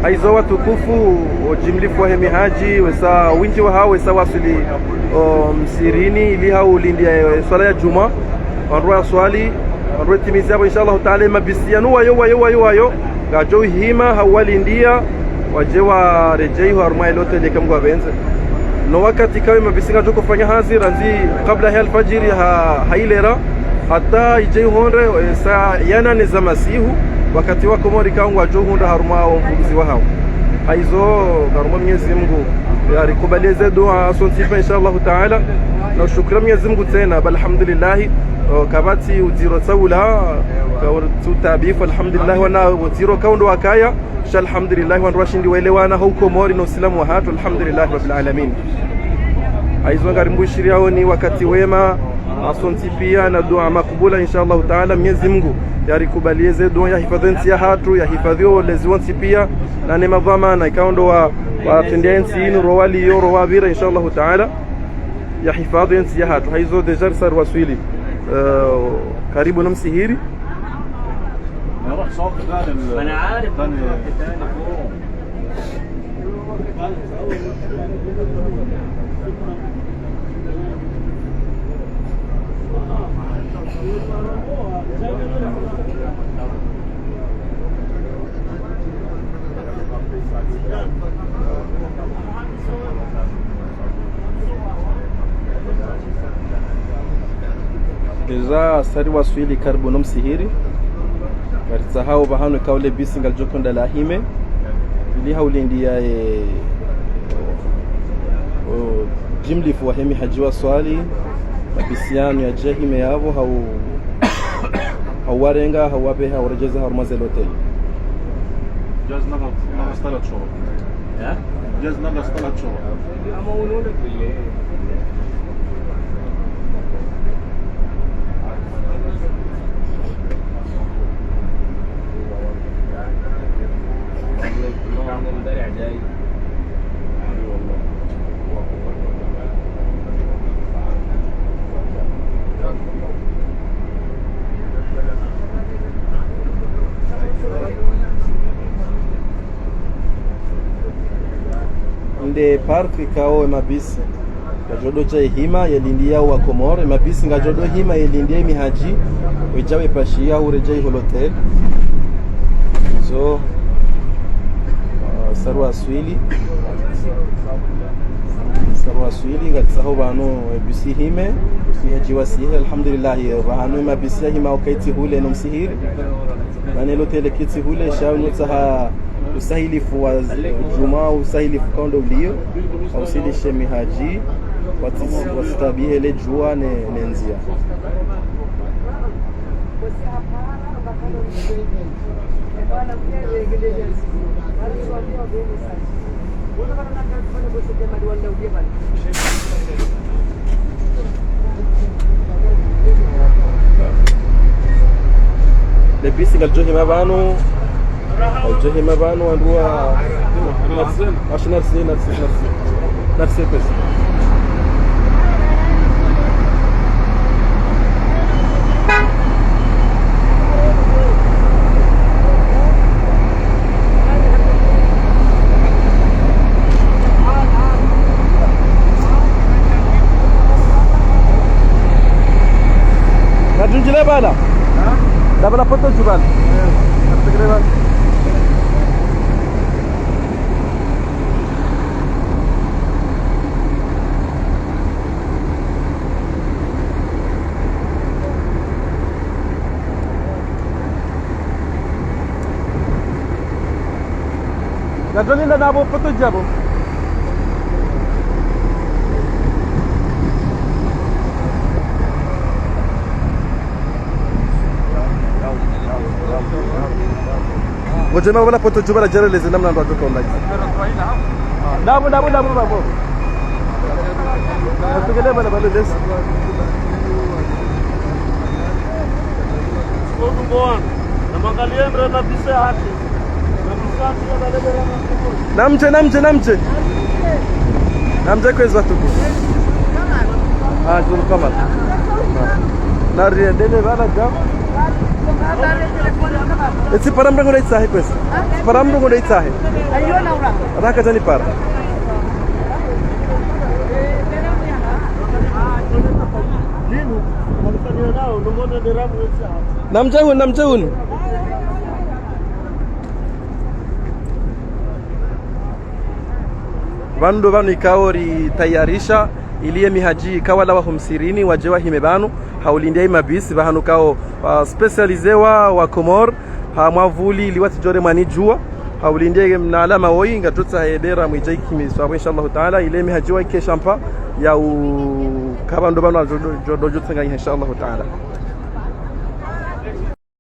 aizo watukufu jimlifu hemi haji wesa winji wa hao wesa wasuli msirini ili hao lindia swala ya juma wanrua swali wanrua timizi hapo inshallah taala mabisianu wayo gajo hima hawali ndia wajewa rejei harma ilote lekamgwa benze no wakati kawe mabisinga joko fanya hazir anzi kabla ya alfajiri hailera hata ijei honre sa yana nizamasihu wakati wako mori kaungwa johunda harma wa mfuzi wa hao haizo garuma Mwenyezi Mungu yarikubaleze dua sonsifa inshallah taala na shukra Mwenyezi Mungu tena alhamdulillah kabati uziro tsaula tutabifu alhamdulillah wana uziro kaundo wakaya alhamdulillah wan rashindi waelewana huko mori na uislamu wa hatu alhamdulillah rabbil alamin aizo ngarimbushiri hao ni wakati wema asonsifia na dua makubula inshallah taala Mwenyezi Mungu yarikubalie dua ya hifadhi ya hatu ya hifadhio leziwansi pia na neema dhamana ikaundo wa tendensi inu rowali yoro wabira inshallah taala ya hifadhi ya hatu haizo dejar sar waswili karibu na msihiri نروح صوت ما انا عارف تاني Deja sari waswili karibu na msihiri karisahau bahano kaule bisingal jokonda la hime ili haulindia jimli fu wahemi hajiwa swali mabisiano ya jahime yavo hawarenga hawabe hawarejeza harmazel hotel جاز نغص 3 شهور جاز نغص 3 شهور nde park kao mabisi gajodo cha hima yelindia wa Komoro mabisi gajodo hima yelindia mihaji wejawe pashia urejei hotel zo sarwa swili ngatsaho bano bisi hime mihaji wasihe alhamdulillah bahano mabisi hima ukaiti hule no msihiri nane hotel kiti hule shaunu tsaha usahilifu wa juma usahilifu kaundo ulio ausilishe mihaji wasitabihe le jua nenzia le bisi galjohi mabano الجهي ما بانوا ندوا عشان نفسي بس نرجع لا بالا لا بالا فتو جبال تقريبا Nadali na nabo foto jabo. Wajema wala foto jubala jere lezi namna ndo atoka online. Nabo. Natukele bala lezi. Ogu bwana. Na mangalie mbele na bise haki. Namche kweza tuku zulu kama na riendele bana jam Eti para mrengo dai sahi pesa. Para mrengo dai sahi. Ayo na ura. Raka jani para. Namjahun. Vandu vanu ikaori tayarisha iliye mihaji ikawa lawa humsirini wajewa himebanu haulindia mabisi bahanu kao specializewa wa Komor ha mwavuli liwati jore mani jua haulindia na alama woi ngatutsa hebera mwijai kimiswa inshallah taala ile mihaji wa keshampa ya kabando banu jodo jutanga inshallah taala.